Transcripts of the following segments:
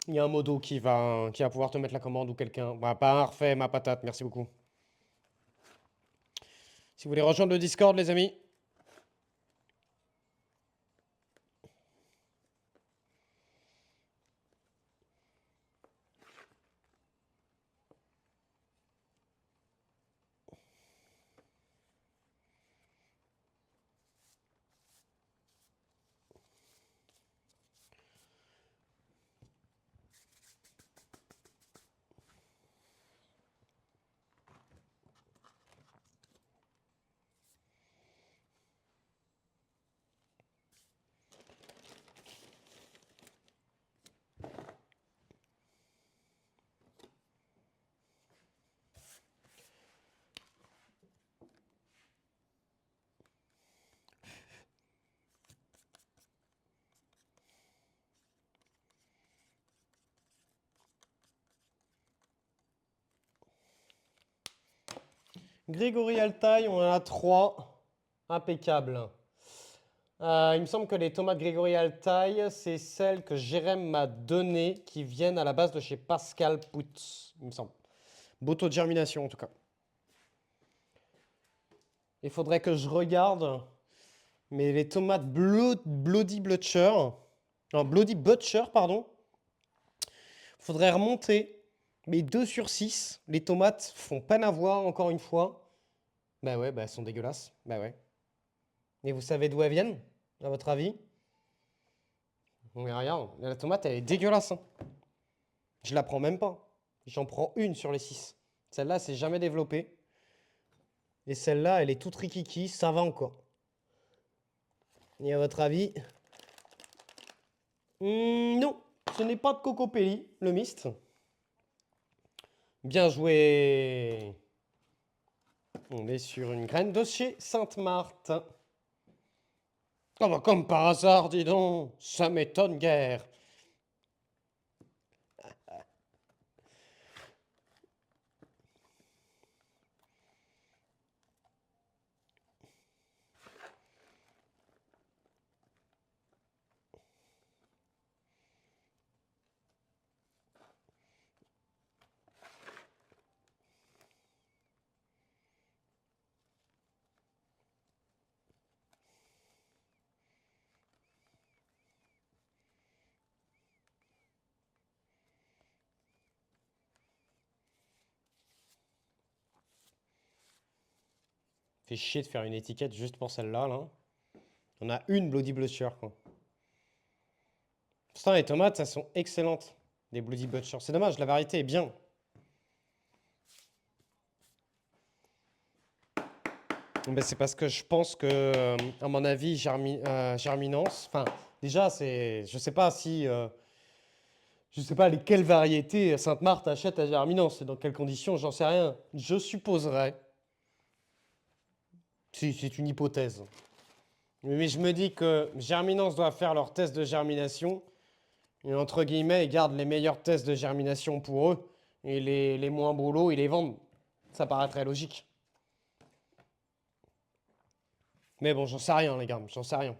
Il y a un modo qui va pouvoir te mettre la commande ou quelqu'un. Bah, parfait, ma patate, merci beaucoup. Si vous voulez rejoindre le Discord, les amis. Grégory Altaï, on en a 3. Impeccable. Il me semble que les tomates Grégory Altaï, c'est celles que Jérém m'a données qui viennent à la base de chez Pascal Putz, il me semble. Beau taux de germination en tout cas. Il faudrait que je regarde. Mais les tomates Bloody Butcher, non, Bloody Butcher, pardon, faudrait remonter. Mais 2 sur 6, les tomates font peine à voir, encore une fois. Bah ouais, bah elles sont dégueulasses. Bah ouais. Et vous savez d'où elles viennent, à votre avis? Mais regarde, la tomate, elle est dégueulasse, hein. Je la prends même pas. J'en prends une sur les 6. Celle-là, c'est jamais développée. Et celle-là, elle est toute rikiki, ça va encore. Et à votre avis? Non, ce n'est pas de Cocopelli, le mist. Bien joué. On est sur une graine de chez Sainte-Marthe. Oh bah comme par hasard, dis donc, ça m'étonne guère. Fait chier de faire une étiquette juste pour celle-là, là. On a une Bloody Butcher, quoi. Pourtant, les tomates, elles sont excellentes, les Bloody Butcher. C'est dommage, la variété est bien. Ben, c'est parce que je pense que, à mon avis, germinance. Enfin, déjà, c'est. Je sais pas si. Je sais pas lesquelles variétés Sainte-Marthe achète à germinance. Et dans quelles conditions, j'en sais rien. Je supposerais. Si, c'est une hypothèse. Mais je me dis que Germinance doit faire leur test de germination. Et entre guillemets, ils gardent les meilleurs tests de germination pour eux. Et les moins boulots, ils les vendent. Ça paraît très logique. Mais bon, j'en sais rien, les gars. J'en sais rien.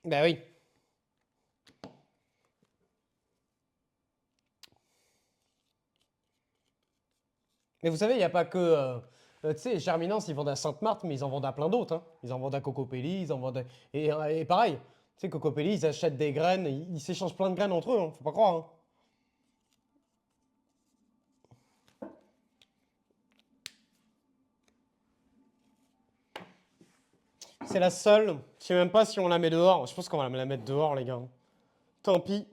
Ben oui. Mais vous savez, il n'y a pas que. Tu sais, Germinance, ils vendent à Sainte-Marthe, mais ils en vendent à plein d'autres, hein. Ils en vendent à Cocopelli, ils en vendent à... et pareil, tu sais, Cocopelli, ils achètent des graines, ils s'échangent plein de graines entre eux, hein, faut pas croire, hein. C'est la seule. Je sais même pas si on la met dehors. Je pense qu'on va la mettre dehors, les gars. Tant pis.